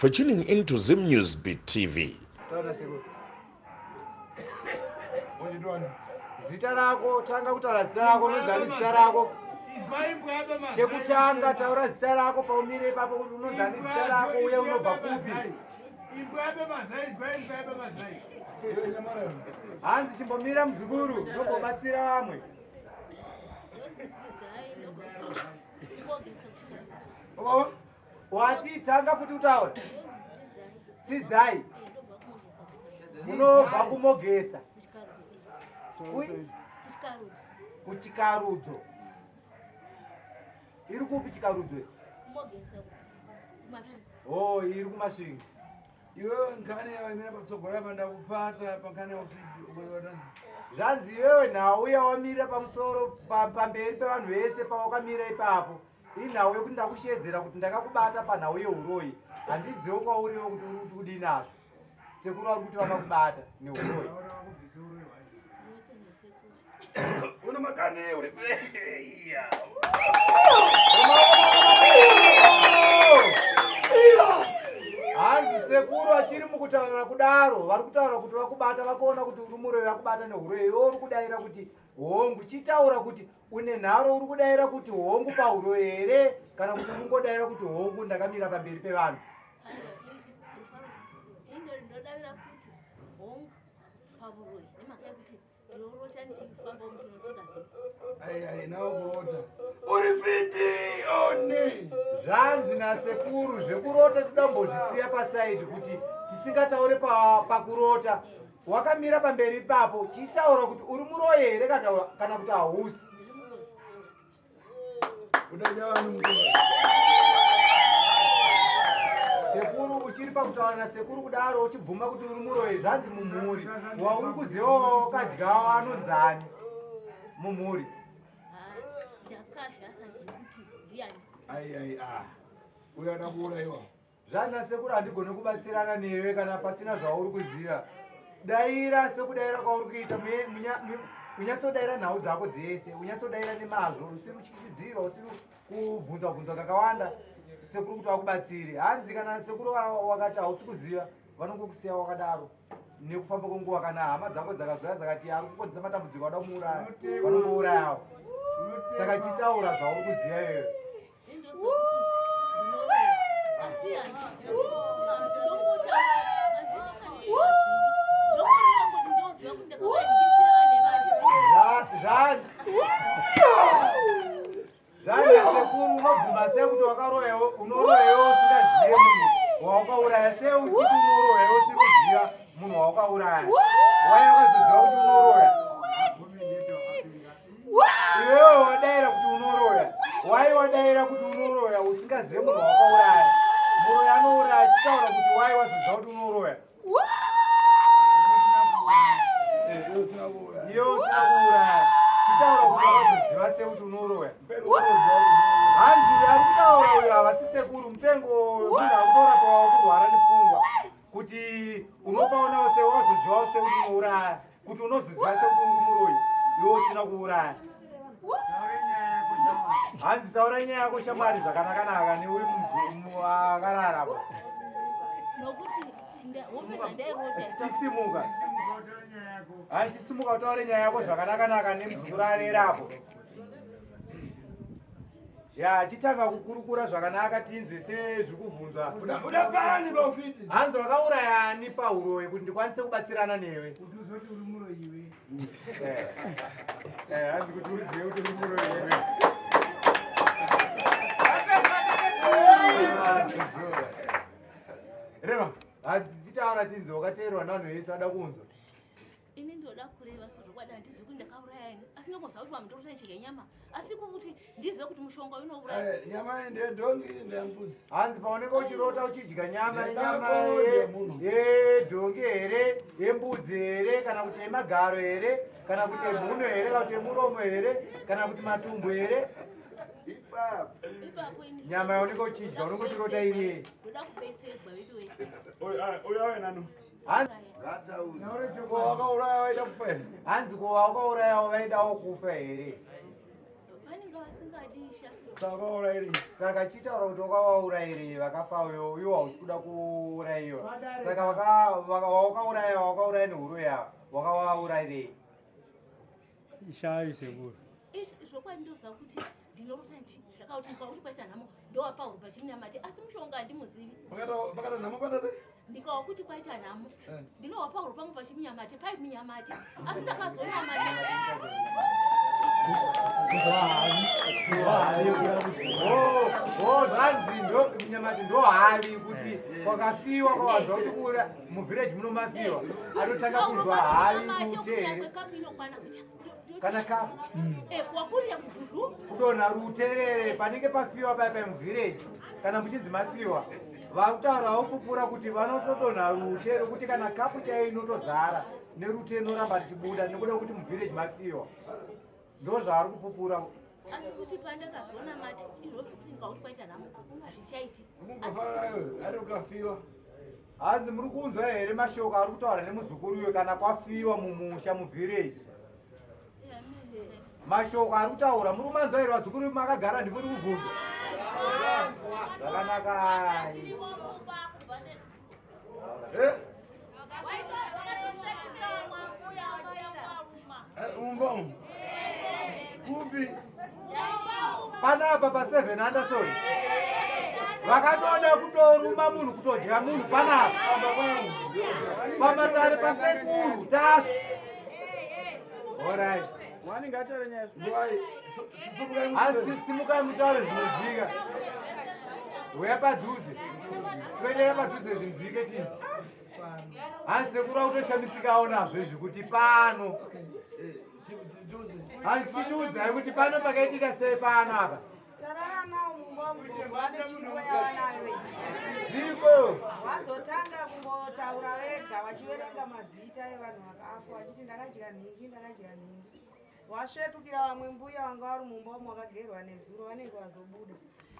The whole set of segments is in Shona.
for tuning into Zim News Beat TV. Zita rako tanga kutaura zita rako nozani zita rako chekutanga taura zita rako paumire ipapo kuti unozani zita rako uye unobva kupi hanzi chimbomira muzukuru ndombobatsira vamwe wati tanga futi utaura tsidzai munobva kumogesa kuchikarudzo iri kupi chikarudzo oh iri kumasvingo iwewe nkane yawaimira patsogora pandakupata pankane zvanzi iwewe nhau uya wamirira pamusoro pamberi pevanhu vese pawakamira ipapo inhau yekuti ndakushedzera kuti ndakakubata panhau yeuroi handizivo kwauriwo kuti uri kuti kudii nazvo sekuru vari kuti vakakubata neuroi una makane uri hanzi sekuru achiri mukutaura kudaro vari kutaura kuti vakubata vakaona kuti uri muroi vakubata neuroi iwo uri kudaira kuti hongu chitaura kuti une nharo uri kudaira kuti hongu pauroi here kana kuti ungodaira kuti hongu ndakamira pamberi pevanhu uri fiti oni zvanzi nasekuru zvekurota tidambozvisiya pasaidi kuti tisingataure pakurota wakamira pamberi ipapo chitaura kuti uri muroi here kana kuti hausi sekuru uchiri pakutaura nasekuru kudaro uchibvuma kuti uri muroi zvanzi mumhuri wauri kuzivawo wakadyawo anonzani mumhuri uyada kuuraiwa zvanzi nasekuru handigone kubatsirana newe kana pasina zvauri kuziva daira sekudaira kwauri kuita unyatsodaira nhau dzako dzese unyatsodaira nemazvo usiri kutyisidzira usiri kubvunzabvunza kakawanda sekuru kuti vakubatsire hanzi kana sekuru wakati hausi kuziva vanongokusiya wakadaro nekufamba kwenguva kana hama dzako dzakazoya dzakati ari kukonzesa matambudziko ada kumuuraya vanongourayawo saka chitaura zvauri kuziva iwewe zvanzi sekuru unobvuma sei kuti wakaroyawo unoroyawo usingazive munhu wawakauraya sei uchiti unoroyawo usiri kuziva munhu wawakauraya wai wakazoziva kuti unoroya iwewe wadaira kuti unoroya wai wadaira kuti unoroya usingazive munhu wawakauraya muroya anouraya achitaura kuti wai wazoziva kuti unoroya iwe usina kuuraya chitaura kuti wakazoziva sei kuti unoroya hanzi ari kutaura uyo havasi sekuru mupengo munhu akutorapa wakurwara nepfungwa kuti unopaonawo sei wakazozivawo sei kuti unouraya kuti unozoziva sei kuti uri muroi iwe usina kuuraya hanzi taura nyaya yako shamwari zvakanakanaka neuri munhu akararapa chisimuka hanzi chisimuka utaure nyaya yako zvakanakanaka nemuzukuru arerapo ya chitanga kukurukura zvakanaka tinzwe sezviri kubvunzwa udapani baufiti hanzi wakaurayani pauroi kuti ndikwanise kubatsirana newe kuti uzoti uri muroi iwe hanzi kuti uzive kuti uri muroi iwe reva hanzi chitaura tinzwe wakateerwa navanhu vese vada kunzwa ini ndoda kureva sezvokwadi handizivi kuti ndakaurayani asi ndongoziva kuti pamutori uchancheka nyama asi kuti ndizive kuti mushonga unouraya nyama ndedhongi ndeyambuzi hanzi paunenge uchirota uchidya nyama yedhongi here yembudzi here kana kuti yemagaro here kana kuti yemhuno here kana kuti yemuromo here kana kuti matumbu here nyama yaunenge uchidya unenge uchirota iriye ndoda kupedzegwa veduwe uyawe nano hanzi kuva wakaurayawo vaidawo kufa here vanenge vasingadisha Sakaurairi. saka chitaura kuti wakawaurayire vakafayo iwo hausi kuda kuurayiwa saka wakauraya nehuro yavo wakawaurayirei Ishavi seguro. zvokwandoza kuti ndinorota nchi zvakauti ndikauti kwaita nhamo ndowapauro pachimunyamati asi mushonga handimuzivi Pakata nhamo pandase? ndikawa kuti kwaita nhamo ndinowapauro pamwe pachimunyamati pai munyamati asi ndakazonyamati zvanzi munyamati ndohavi kuti kwakafiwa kwawanzwa kuti kura muvhireji munomafiwa anotanga kunzwa havi rute here kana ka kwakurira kuguzu kudonha ruterere panenge pafiwa paya muvhireji kana muchinzi mafiwa vakutaura vokupura kuti vanotodonha rute rokuti kana kapu chaiyo inotozara nerute inoramba richibuda nekuda kuti muvhireji mafiwa ndo zvaari kupupura asi kuti pandakazoona mati izvozvo kuti ndikauti kwaita nhamo hazvichaiti Ungofananayo, ari ukafiwa. hanzi muri kunzwa here mashoko ari kutaura nemuzukuru kana kwafiwa mumusha muvhireji mashoko ari kutaura muri kumanzwa here vazukuru makagara ndimuri kubvunza zvakanaka Umbomo. Kupi. panapa pa7 Anderson vakatoda kutoruma munhu kutodya munhu panapa pamatare pasekuru tasu orit asi simukai mutaure zvinodzika uya padhuze swedera padhuze zvinzike tinzi hanzi sekuru akutoshamisikawo nazvo izvi kuti pano hanzi chitiudzai kuti pano pakaitika sei pano apa dziko wazotanga kungotaura wega vachiverenga mazita evanhu vakafa vachiti ndakadya nhingi wasvetukira vamwe mbuya vanga vari mumba umo wakagerwa nezuro vanenge vazobuda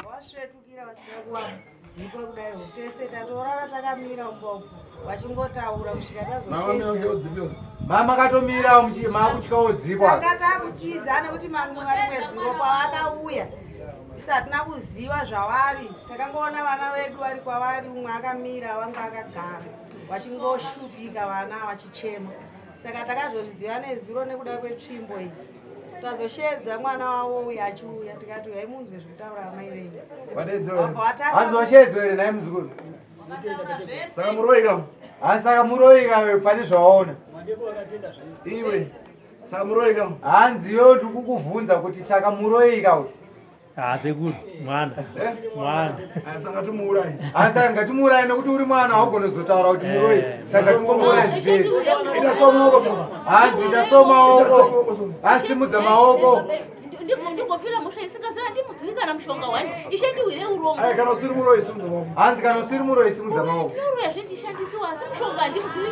wasvetukira vachida kuwadzikwa kudai tese tatorara takamira mumba umo vachingotaura kusvika tazoshedza mama katomira makutyawo dzikwa tanga takutiza nekuti mamwe vari mwezuro pavakauya isatina kuziva zvavari takangoona vana vedu vari kwavari umwe akamira vanga akagara vachingoshupika vana vachichema saka takazozviziva nezuro nekuda kwetsvimbo iyi tazoshedza mwana wavo uyu achiuya tikati uyai munzwe zvekutaura amai venyu hanzi washedzo here naye muzukuru Saka muroika. hanzi saka muroika pane zvawaona Iwe. Saka muroika. hanziyo ndiri kukubvunza kuti saka muroika uyu Seguro. Mwana. Mwana. Saka tumuurai. hanzi saka ngatimuurai nekuti uri mwana haugone kuzotaura kuti muroika saka tingomuurai zviperi Ita maoko. hanzi ita maoko asimudza maoko ndigofira musha isingaziva ndimuzivi kana mushonga wani ishe ndiwire urombo Ai kana usiri muroi simudza maoko. hanzi kana usiri muroi simudza maoko ndinoruya zvendishandisiwa asi mushonga handimuzivi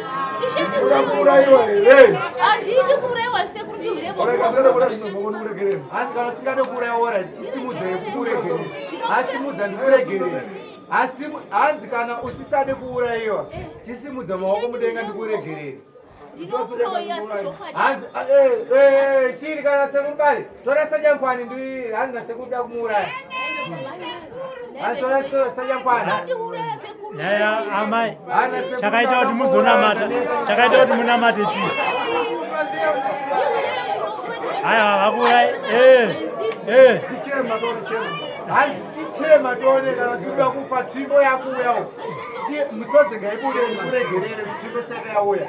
ishe Urakuraiwa here. handidi kuuraiwa sekuru ndiwirevo Uraika sere kuda zvinomboko ndikuregerera. hanzi kana usingade kuuraiora chisimudza kuregerera asimudza ndikuregerera hanzi kana usisade kuuraiwa chisimudza maoko mudenga ndikuregerera ndinokuroya sezvokwadi hanzi shiri kana sekubari tora sajankwani ndi hanzi nasekuda kumuuraya hanzi tora sajankwani ndiuraya sekuru Yaya amai. Chakaita kuti muzonamata. Chakaita kuti munamate chi. Haya vakurai. Chichema tori chema. hanzi chichema tione kana sikuda kufa tsvimbo yakuuya musodzi ngaibude ndikuregerere tsvimbo saka yauya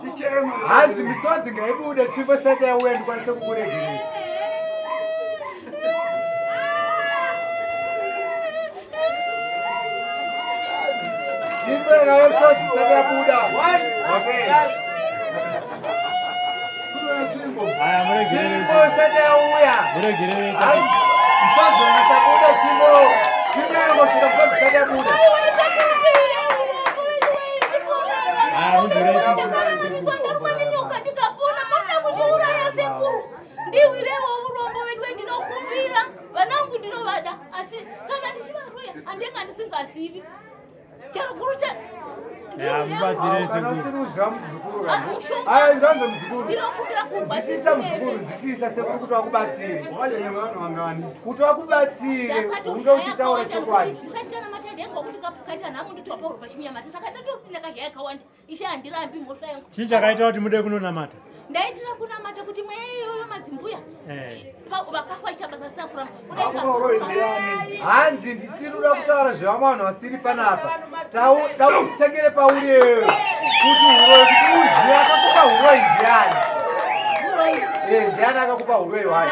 Chichema. hanzi misodzi ngaibude tsvimbo saka yauya ndikwanise kukuregerera tsvimbo yakauya misodzi saka yabuda Haya muregerere. tsvimbo saka yauya Muregerere. misodzi wanasabuda tsvimbo yangosvika misodzi saka yabuda Haya mudureti. ndakumanenyoka ndikapona mona kundiuraya sekuru ndiwirewo urombo wedu wendinokumbira vanangu ndinovada asi kana ndichivaroya handenga ndisingazivi chero guru Kana usiri uziva muzukuru aya nzanzo muzukuru nzisisa muzukuru nzisisa sekuru kuti wakubatsire kuti wakubatsire unge uchitaura chokwadi ndisatitana matende yangu kuti kaita namu nditopaurwa pachinyamata saka tatosina kazhaya kawanda ishe handirambi mhosva yangu chii chakaita kuti mude kunonamata ndaitira kunamata kuti mweyoyo madzimbuya vakafa ita basa risina kuramba hanzi ndisiri uda kutaura zvevamwana vasiri panapa tautengere paureyo kuti uroyi kuti uziva akakupa uroyi ndiani ndiani akakupa uroyi wayo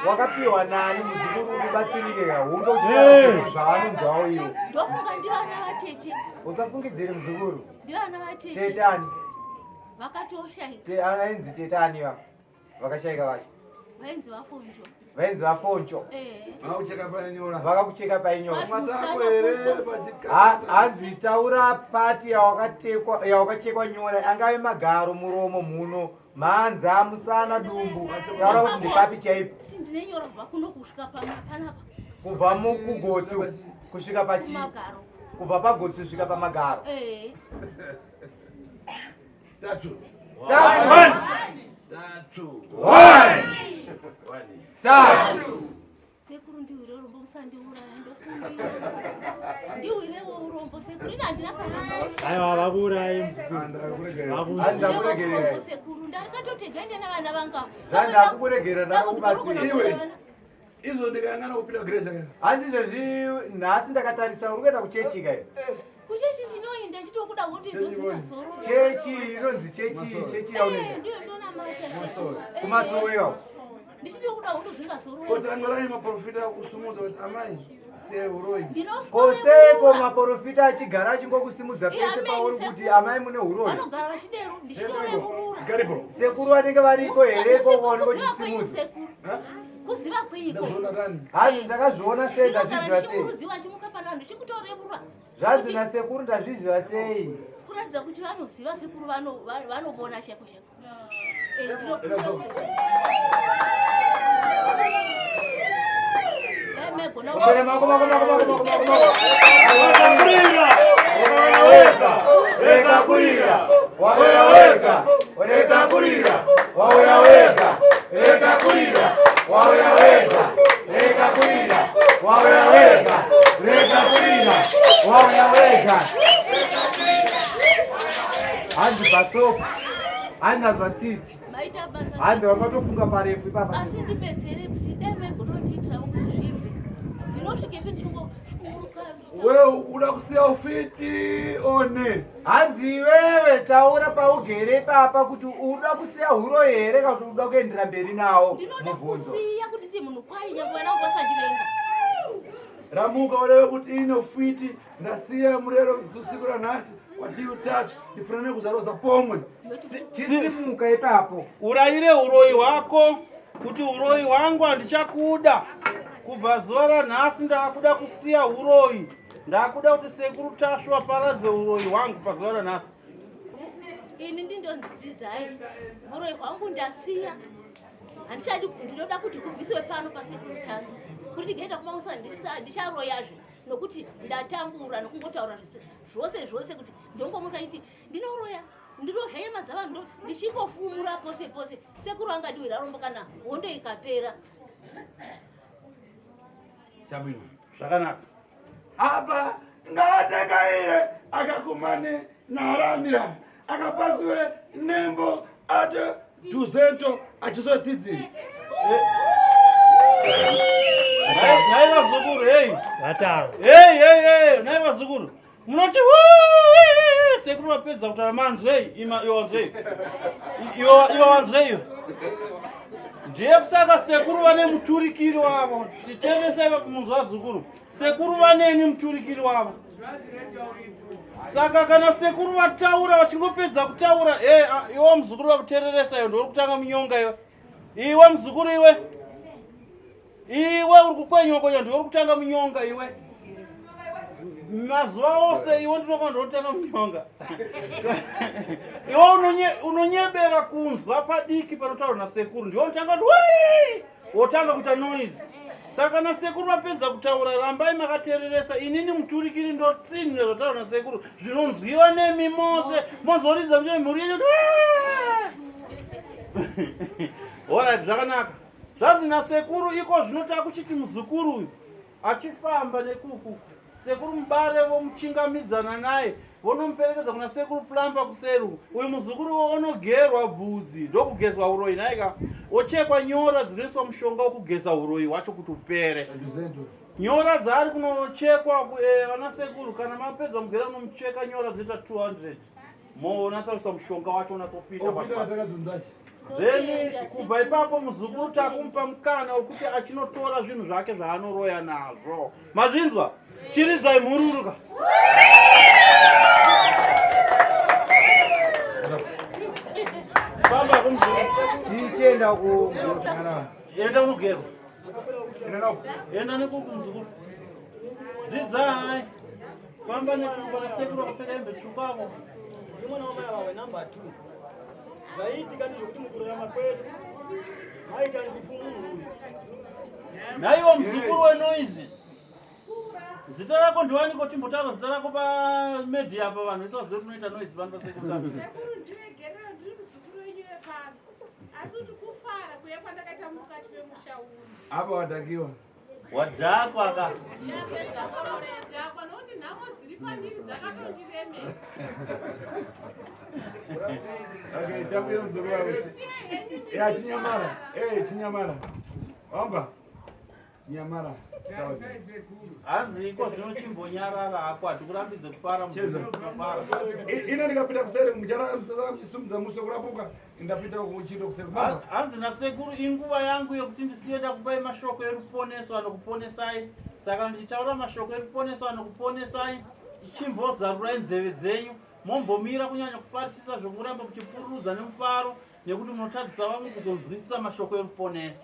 wakapiwa nani muzukuru ubatsirike hunge uchitaura zvavanonzwawo iwo ndofunga ndivana vatete usafungidzire muzukuru ndivana vatete tetani vakatoshaika ainzi tetani va vakashaika vacho vainzi vafonjo vainzi vafonjo vakakucheka painyora vakakucheka painyora hanzi taura pati yawakachekwa nyora angave magaro muromo mhuno mhanza musana dumbu taura kuti ndipapi chaipo sindinenyora kubva kuno kusvika panapa kubva mukugotsu kusvika pachi kubva pagotsu kusvika pamagaro sekuru ndiwire urombo musandiuraya ndiwirewo urombo sekuru ina handina kana aiwa vakuurayi andakuregerera sekuru ndakatotegende navana vanga zvandakukuregera ndakakubatsira izvo ndikayangana kupita grace hanzi izvozvi nhasi ndakatarisa uri kuenda kuchechi kayo kuchechi ndinoenda nditokuda kutidzosa soro chechi inonzi chechi yaunoenda ndiyo ndonamata kumasoro iwawo ndichitokuda kutodzinga soro kuti angorani maprofita akusumudza kuti amai seuroyi koseko maprofita achigara achingokusimudza pese pauri kuti amai mune uroyi vanogara vachidero ndichitoreurura sekuru vanenge variko here kovaoneka uchisimudza kuziva kweiko hanzi ndakazviona sei ndazviziva sei ndinoziva chimuka panano ndichikutoreurura zvanzi nasekuru ndazviziva sei kuratidza kuti vanoziva sekuru vanobona shako shako hanzi pasopa hanzanzwa tsitsi hanzi vakatofunga parefu ipapa asi ndibetsere kuti dai maigotondiitirawo kuti zvibve ndinosvikepi ndichingosvukuruka wewe ukuda kusiya ufiti one hanzi iwewe taura paugere papa kuti uda kusiya huro here kana kuti uda kuendera mberi nawo ndinoda kusiya kuti ti munhu kwai nyange vanangu vasandivenga ramuka ureve kuti ine ufiti ndasiya murero usiku ranhasi kwatiutachi ndifanire kuzaroza pomwe tisimuka ipapo urayire uroyi hwako kuti uroyi hwangu handichakuda kubva zuva ranhasi ndakuda kusiya uroyi ndakuda kuti sekuru tasva paradze uroyi hwangu pazuva ranhasi ini ndindonzidzai uroyi hwangu ndasiya handichadi ndinoda kuti kubvisiwe pano pasekuru tasu kuti ndigaita kumamusa ndicharoyazve nokuti ndatambura nokungotaura zvose kuti ndongomutaiti ndinoroya ndinozvanyama dzavanhu ndichingofumura pose pose sekuru angadiwira rombo kana hondo ikapera chabwino zvakanaka apa ngaatakaire akakumane naramira akapasiwe nembo ati tuzento achizotsidziri nai vazukuru hei vataro nai vazukuru munoti sekuru vapedza kutaura manzwei iwanzwei iwo wanzweiyo ndiye kusaka sekuru vane muturikiri wavo titevesaiva kumunzwa zukuru sekuru vaneni muturikiri wavo saka kana sekuru vataura vachingopedza kutaura iwe muzukuru vakutereresa iyo ndori kutanga munyonga iwe muzukuru iwe uri kukwenyokonya ndiori kutanga munyonga iwe mazuva ose iwe ndinoka ndinotanga munyonga iwe unonyebera kunzwa padiki panotaura nasekuru ndiwo unotanga kuti wotanga kuita noise Saka na sekuru apedza kutaura rambai makatereresa inini muturikiri ndotsinira zvotaura na sekuru zvinonzwiwa nemi mose mozoridza kuti mhuri yenyu Alright, zvakanaka. Zvanzi nasekuru iko zvinota kuchiti muzukuru uyu achifamba nekuku sekuru mubare vomuchingamidzana naye vonomuperekedza kuna sekuru plamba kuseru uyu muzukuru unogerwa bvudzi ndokugezwa uroyi naika ochekwa nyora dzinoiswa mushonga wokugeza uroyi wacho kuti upere. Nyora dzaari kunochekwa vana sekuru kana mapedza mugera munomucheka nyora dzinoita 200 monatsaisa mushonga wacho unatsopinda then kubva ipapo muzukuru takumupa mukana wekuti achinotora zvinhu zvake zvaanoroya nazvo. Mazvinzwa? Chiridzai mhururuka. Famba kumuzukuru. Tichenda kumuzukuru. Enda unogerwa. Enda nekuku muzukuru. Dzidzai. Famba nekuku sekuru akapfeka hembe tsvukako. Mwana wamai wawe number 2. Zvaiitika ndizvokuti mukurarama kwedu maita ndifununu. Naiwo muzukuru wenoizi. Zita rako ndiwaniko timbotaura zita rako pamedia apa vanhu isazive kunoita noizi pano pasekuru. Sekuru ndiwegerera ndiri muzukuru wenyu wepano. Asi kuti kufara kuye kwandakaita mukati memusha uno. Apa wadakiwa? Wadhakwa ka. Yapedza kororezi yako nokuti nhamo dziri pandiri dzakatondiremera. Okay, tabuye mzukuru wawe. Ya Chinyamara. Chinyamara. Wamba. Chinyamara. Hanzi iko zvinochimbonyarara ako hatikurambidze kufara mufara. Ino ndikapinda kuseri muchara msisumudza muso kurapuka ndapinda kuchito kuseri. Hanzi nasekuru inguva yangu yekuti ndisienda kupai mashoko eruponeso anokuponesai. Saka ndichitaura mashoko eruponeso anokuponesai. Chimbozarurai nzeve dzenyu. Mombomira kunyanya kufarisisa zvokuramba kuchipururudza nemufaro nekuti munotadzisa vamwe kuzonzwisisa mashoko eruponeso.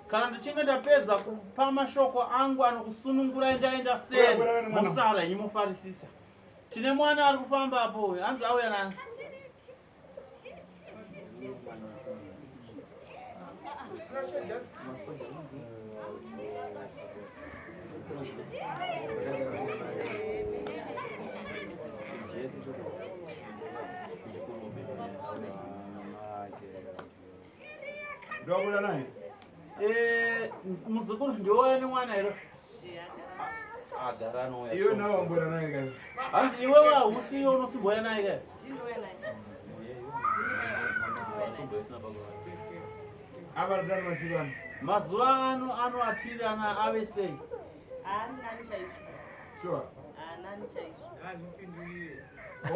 Kana ndichinge ndapedza kupa mashoko angu anokusunungurai ndaenda seri musara yenyu mufarisisa. Tine mwana ari kufamba apo, hanzi auya nani? Ndobuda naye. Muzukuru ndiwoya nemwana ero. Agara noya. Iyo nawo wambura naye guys. Hanzi iwe usiyo unosimboya naye guys. Abaradana masikana. Mazuva ano atiri ana ave sei? Nani chaizvo. Sure. Nani chaizvo.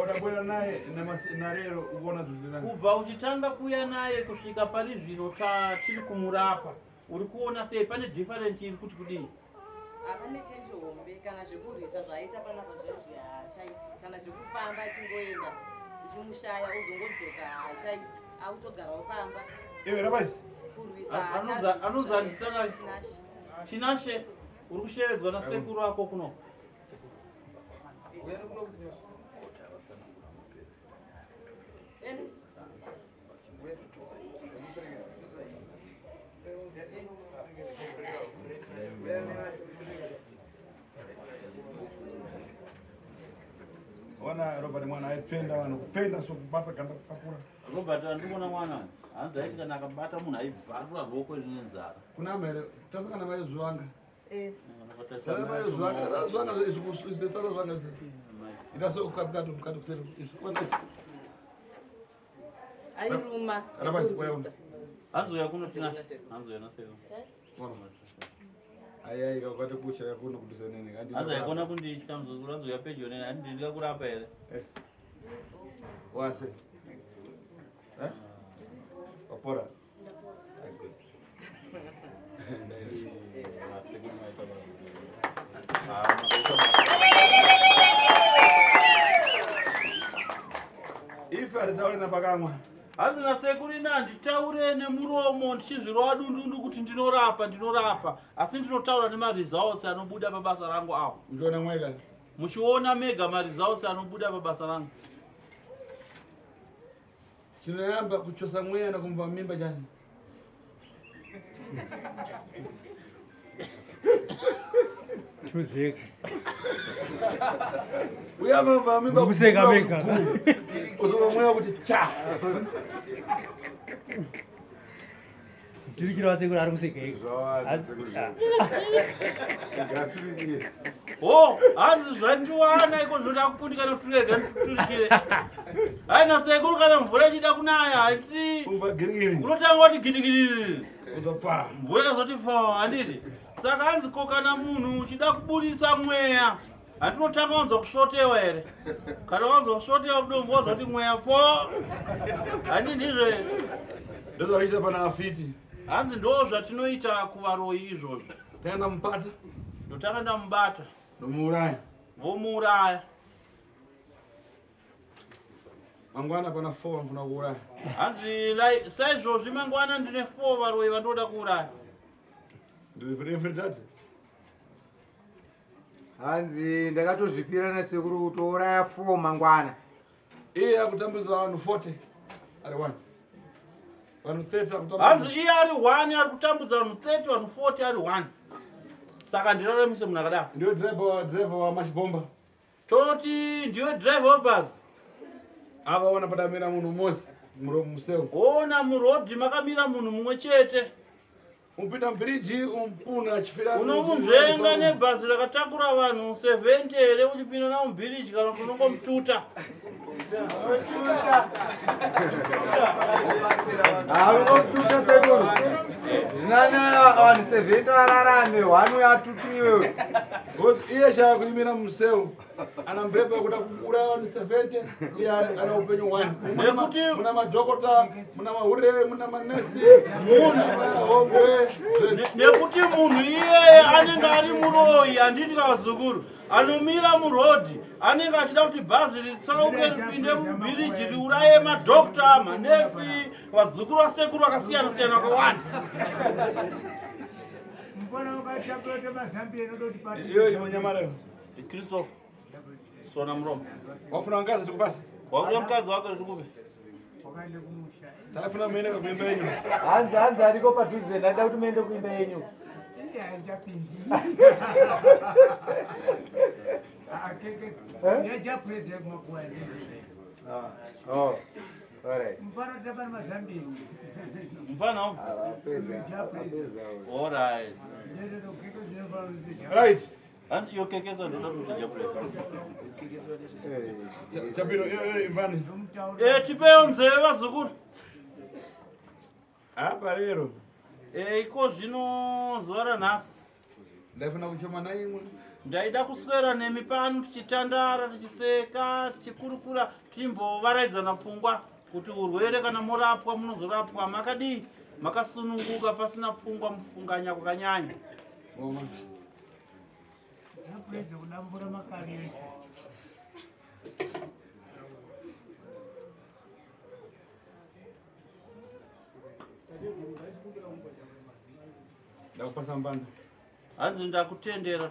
Wadabura naye na rero uona zvinhu. Kubva uchitanga kuya naye kusvika pari zvino tiri kumurapa. Uri kuona sei pane different iri kuti kudini? Hapane chenje hombe kana zvekurwisa zvaita panapa zvezvi hachaiti. Kana zvekufamba achingoenda uchimushaya uzongodzoka hachaiti. Akutogarawo pamba. Iwe rabasi. Kurwisa anonzi anditana Tinashe uri kushevedzwa nasekuru wako kuno. Wana Robert mwana aipenda wanokupenda so kubata kanda kakura. Robert andikuona mwana hanzi aiti kana akabata munhu aibvarura ruoko rine nzara. Kuna mere tasangana naye zuwanga. Kana naye zuwanga izitsatsa zuwanga zi. Itaso ukapikatu mukati kuseri isukona. Airuma. Rabasi kwayo. Hanzoya kuno Tinashe. Hanzoya naseko. Ayai kakwate kusha yakuno kudisa nene kandi. Hanzoya kuona kundichita muzukuru hanzoya pedyo nene handi ndingakurapa here. Yes. Wase. Opora. Good. Ife aritaure napakamwa. Hanzi nasekuru ina handitaure nemuromo ndichizvirova dundundu kuti ndinorapa asi ndinotaura nemaresults anobuda pabasa rangu awo. Muchiona mwega. Muchiona mega maresults anobuda pabasa rangu. Chinoyamba kuchosa mweya na kumva mimba jani. Tudzeka. Uyamva mimba Kuseka meka. uzomweya kuti cha. Turikira wasekuru ari kuseka iko. Oh, hanzi zvandiwana iko zvoda kupundikana kuturega nditurikire. Haina sekuru kana mvura ichida kunaya hati Umva girigiri. unotanga kuti gidigiri. Uzopfa. Mvura ikazoti fa handiti. Saka hanzi kokana munhu uchida kubudisa mweya. Hatinotanga wanzwa kusvotewa here. Kana wanzwa kusvotewa mudombo wazoti mweya fo. Handiti ndizvo. Ndozvaita pana afiti. Hanzi ndo zvatinoita kuvaroyi izvozvo. Taenda mupata. Ndotanga ndamubata. Nomuuraya. Vomuuraya. Mangwana pana 4 vanofuna kuuraya. Hanzi saizvozvi mangwana ndine 4 varoyi vandoda kuuraya. Ndiri tate. Hanzi ndakatozvipira nasekuru kutouraya 4 mangwana. Iye akutambudza vanhu 40 ari 1. Vanhu 30 akutambudza. Hanzi iye ari 1 ari kutambudza vanhu 30 vanhu 40 ari 1. Saka ndiraramisa munhu akadaro. Ndiwe driver wa machibomba. Toti ndiwe driver webhazi. Avaona padamira munhu mmozi museu. Ona murodhi makamira munhu mumwe chete. Umpinda mbiriji umpuna achifira. Unomunzvenga nebhazi rakatakura vanhu 70 here uchipinda navo mubhiriji kana kuti unongomututa. Haungomututa sekuru. Zvinana vanhu 70 vararame, 1 uyatutiwe. Iye chakuimira museu. Ana mbebe kuda kuuraya vanhu 70. Iye ana upenyu 1. Muna madhokota, muna mahure, muna manesi, muna hongwe. Nekuti munhu iyeye anenge ari muroyi handiti kavazukuru. Anomira murodhi anenge achida kuti bhazi ritsauke ripinde mubhiriji riuraye madhokota, manesi, vazukuru vasekuru vakasiyana siyana vakawanda. Iyo imanyamara. Christopher Sona Mromo. Wafuna ngazi tukupasa. Wakuya mkazi wako rikupe. Tafuna muende kuimba yenyu. Hanzi ariko padhuze ndada kuti muende kuimba yenyu. Oh, alright. Mfana huu? Alright. Right. And you kekeza ndo ndo Chapiro imvani. Tipeo mzee vazukuru. Apa lero. Iko zvino zuva ranhasi. Ndafuna kuchoma na imwe. Ndaida kuswera nemi pano tichitandara, tichiseka, tichikurukura, tichimbovharaidzana pfungwa kuti urwere kana murapwa munozorapwa makadii, makasununguka pasina pfungwa mufunganya kwakanyanya. Ndakupasa mbanda. Hanzi ndakutendera.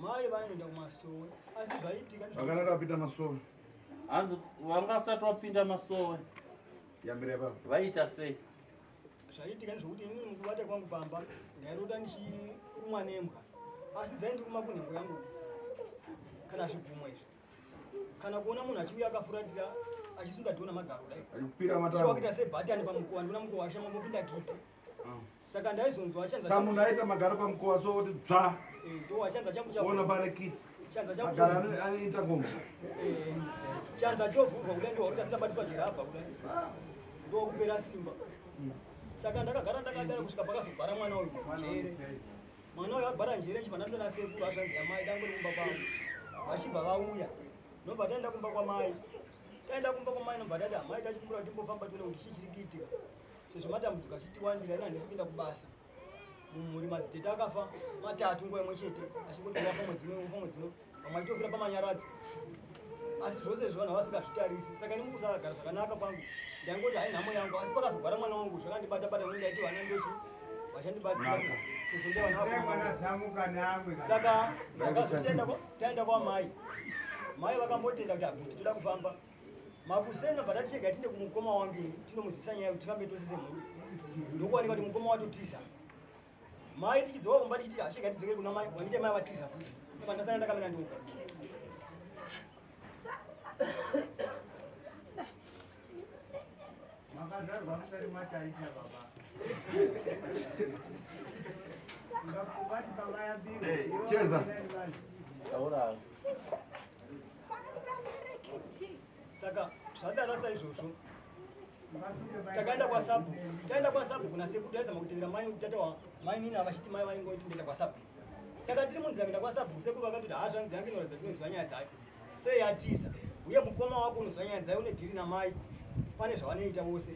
Mai vanoenda kumasowe asi zvaitika Vakanaka vapinda masowe. Hanzi vangasati vapinda masowe. Yambire baba. Vaita sei? zvaitika ndezvokuti inini mukubata kwangu pamba ndairota ndichirumwa nembwa asi dzaindiruma kunhengo yangu kana zvigumwa izvi kana kuona munhu achiuya akafuratira achisunga dhiona magaro Achikupira matano. daiwakuita sebhatani pamukowa ndiona mukowa washama mopinda kiti saka ndaizonzwa Saka munhu aita magaro pamukowa so kuti dzva. ndo wachanza changu Ona pane kiti. chanza changu Magaro anoita ngoma. chanza chovhurwa kudai ndowakuti asindabatiswa chirabha kudai ndokupera simba saka ndakagara ndakadara kusvika pakazobhara mwana uyu njere mwana uyu abhara njere chipanda na sekuru azvanzi amai dangori kumba kwangu vachibva vauya nobva taenda kumba kwamai nobva tati amai tachikura timbofamba tione kuti chii chiri kuitika sezvo matambudziko achitiwandira ina handisi kuenda kubasa mumhuri madzitete akafa matatu nguva imwe chete achingoti wafa mwedzi uno vamwe achitofira pamanyaradzo asi zvose zvo vanhu havasingazvitarisi saka ini mukusagara zvakanaka pangu ndangoti hai nhamo yangu asi pakazogara mwana wangu zvakandibata-bata ndaiti vana ndochi vachandibatsira sezvo ndevanaasaka taenda kwamai mai vakambotenda kuti aguti toda kufamba makusena bva tatichega tinde kumukoma wangu tinomuzisa nyaya kuti tifambe tose semhuri ndokuwanika kuti mukoma watotisa mai tikizowa kumba tichiti ashika tidzokere kuna mai wandite mai vatiza futi pandasana ndakamira ndoga makazvarwa musati mataisa baba ngakubati pavayambiri cheza saka zvadaro saizvozvo takaenda kwasabu kuna sekuru taizama kutevera mai tata wa mai nini avachiti mai vanenge kuti ndaenda kwasabu saka tiri munzira kuenda kwasabu sekuru vakatoti zvanzi yange inoratidza kuti unoziva nyaya dzayo sei yatiza uye mukoma wako unoziva nyaya dzayo une dhiri namai pane zvavanoita vose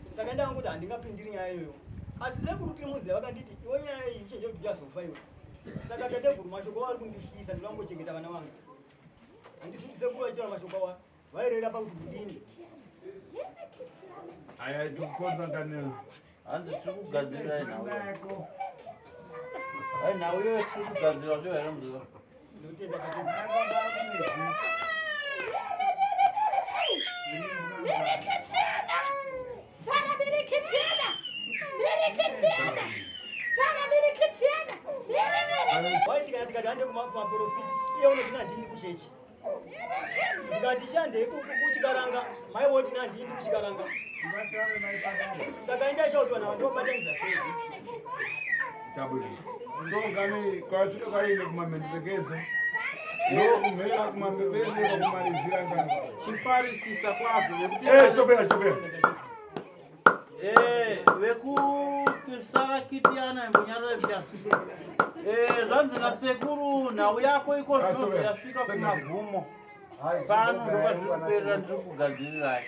saka ndanga kuti handingapindiri nyaya iyoyo asi sekuru tiri munzira vakanditi iwe nyaya iyi ichenje kuti uchazofa iwe saka tateguru mashoko vari kundishisa ndivangochengeta vana vangu handisi kuti sekuru vachitaura mashoko ava vairera pakuti kudini aya tikukonza kanena hanzi tiri kugadzirira nawo iyoyo tiri kugadzira zvo here muziva ndotenda waitikana tikati hande kumaprofiti iye unotina ndini kuchechi ndikati shandei kuchikaranga mai wotina ndini kuchikaranga saka indashauti vanhu vandobatanidza sei chabwino ndongani kwasvika kwaine kumamhenderekezo ndokumhera kumamhenderekezo kumalizira ngani chifarisisa kwazvo chitopera vekusarakitiana munyararevya zvanzi nasekuru nhau yako iko zvino yasvika kumagumo pano ndoka zviri kuperera ndiri kugadzirirai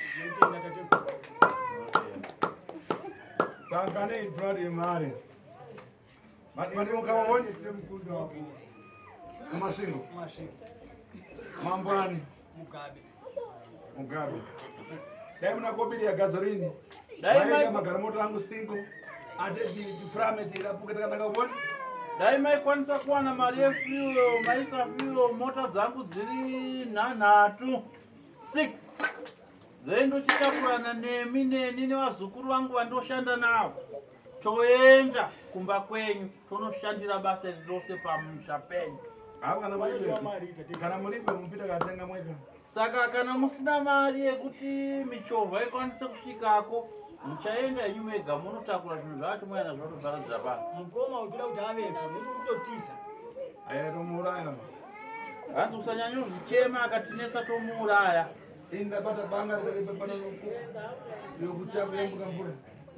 saka neifrati mari madimukavaoni kumasvingo mambwani mugabe dai muna kobiri yagazorini dai magaramoto angu singo atiframe tirapuke takandakavoni dai maikwanisa kuwana mari yefuelo maisa fuelo mota dzangu dziri nhanhatu 6 then ndochitapurana nemi neni nevazukuru vangu vandoshanda navo toenda kumba kwenyu tonoshandira basa rirose pamusha penyu kana muripe mupita katenga mwega saka kana musina mari yekuti michovha ikwanise kusvikako muchaenda yenyu mega munotakura zvinhu zvacho mwaina zvatobvaradzira pano mukoma uchida kuti avepo nekutotiza aya tomuuraya hanzi usanyanya kuzvichema akatinetsa tomuuraya indabata banga yokuchamuyambuka mvura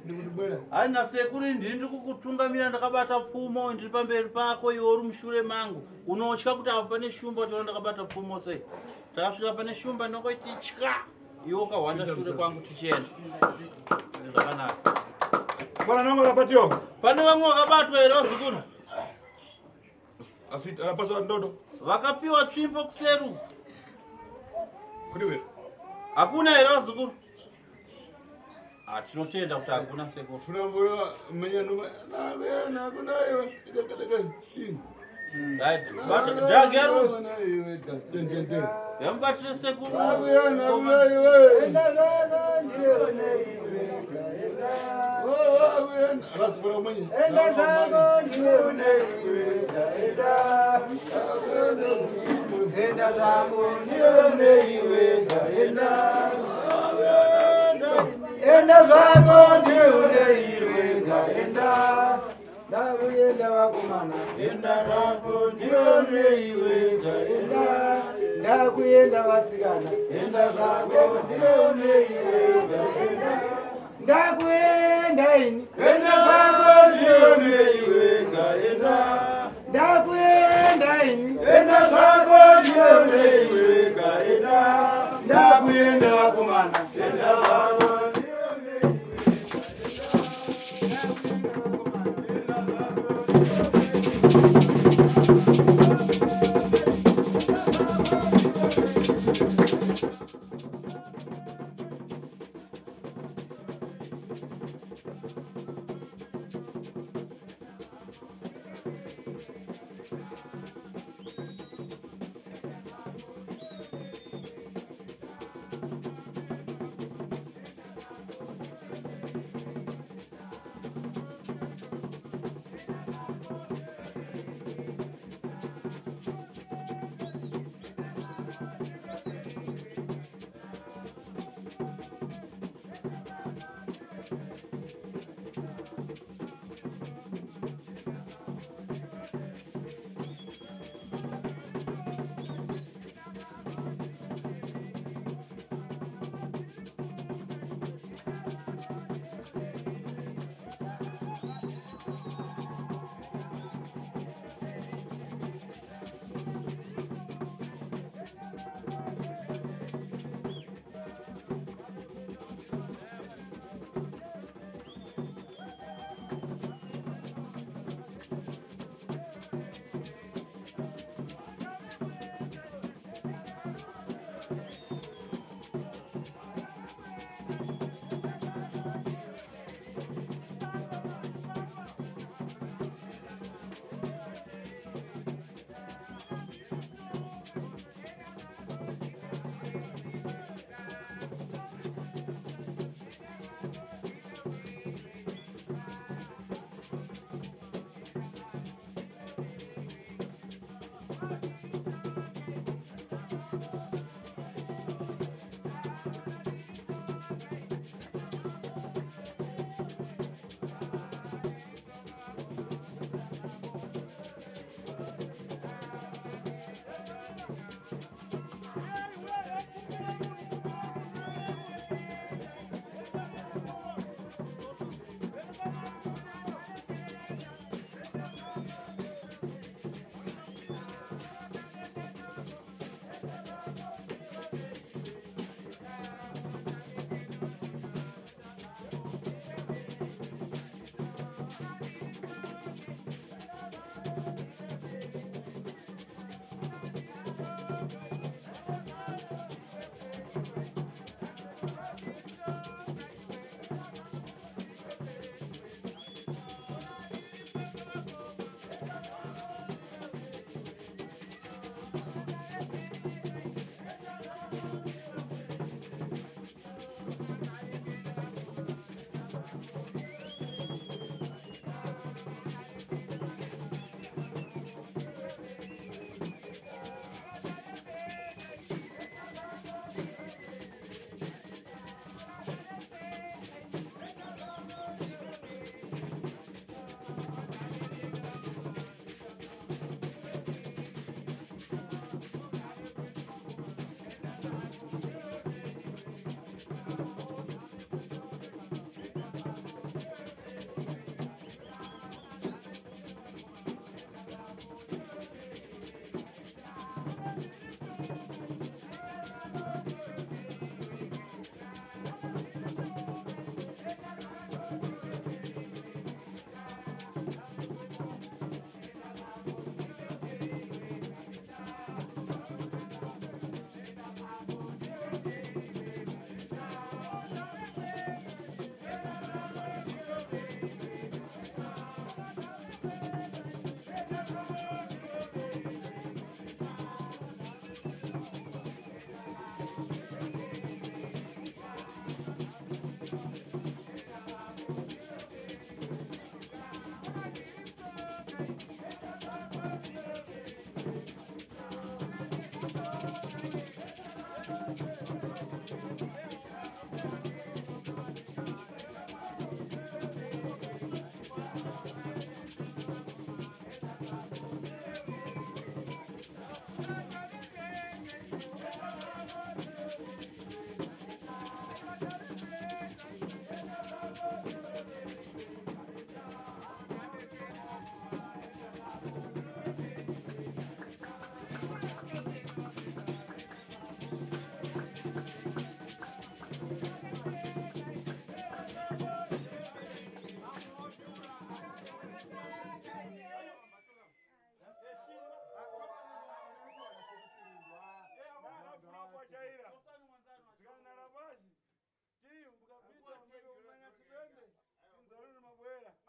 ndikutibwera hai nasekuru ndiri ndikukutungamira ndakabata pfumo ndiri pamberi pako iwe uri mushure mangu unotya kuti apa pane shumba utaona ndakabata pfumo sei takasvika pane shumba ndinongoiti tya iwe ukahwanda shure kwangu tichienda zvakanaka bwana nangu akabatiwa pane vamwe vakabatwa here vazukuru asi akapaswa ndodo vakapiwa tsvimbo kuseru kudiwe hakuna here vazukuru tinotenda kuti hakuna sekuru tunamboya menyano nakunayo dageru yamubatire sekuru enda zvako ndiuneiwega enda ndakuyenda vakomana enda zvako ndiuneiwega enda ndakuyenda vasikana enda zvako ndiuneiwega enda ndakuyenda ini enda zvako ndiuneiwega enda ndakuyenda ini enda zvako ndiuneiwega enda ndakuyenda vakomana enda zvako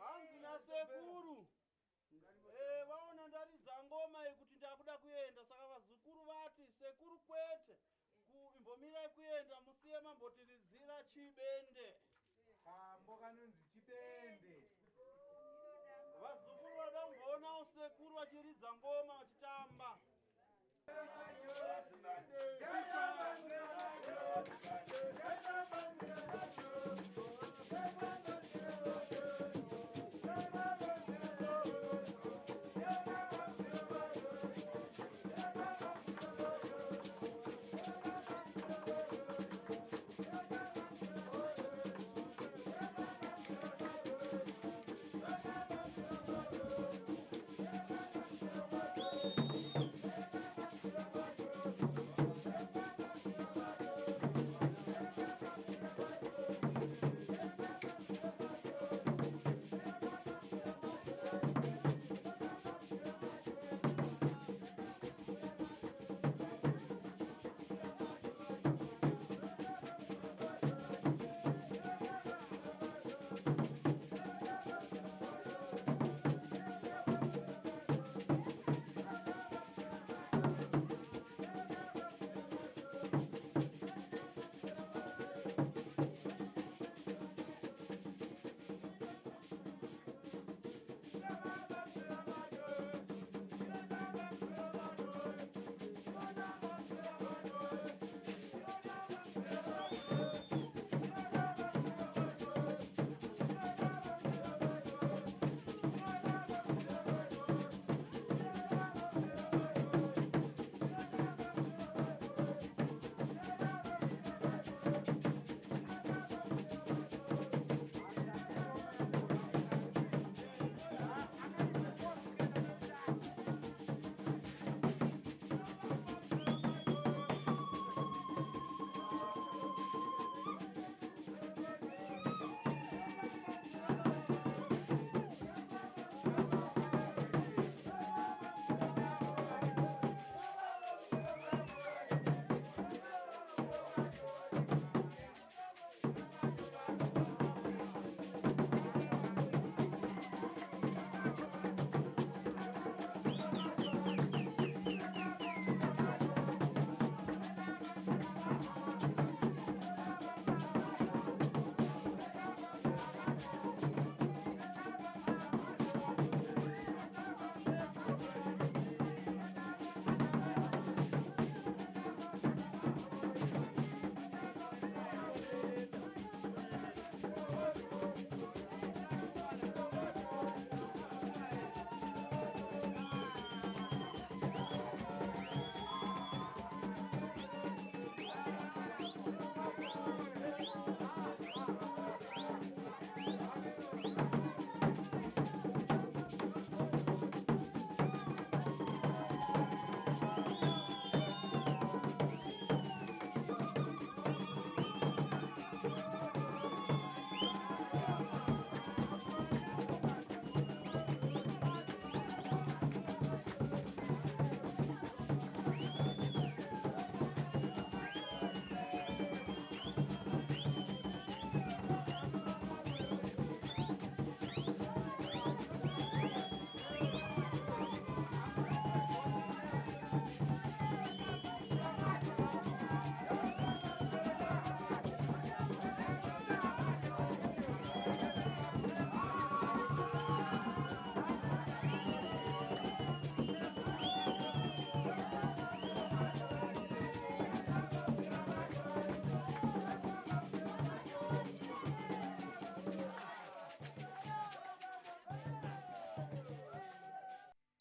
Anzina sekuru. Waona ndaridza ngoma yekuti ndakuda kuenda saka vazukuru vati sekuru kwete kuimbomirai kuenda musiye mambotiridzira chibende. Mbokanonzi chibende. Vazukuru vada kumboona sekuru vachiridza ngoma vachitamba.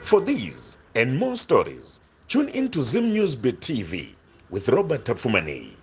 For these and more stories, tune in to Zim Newsbeat TV with Robert Tafumani.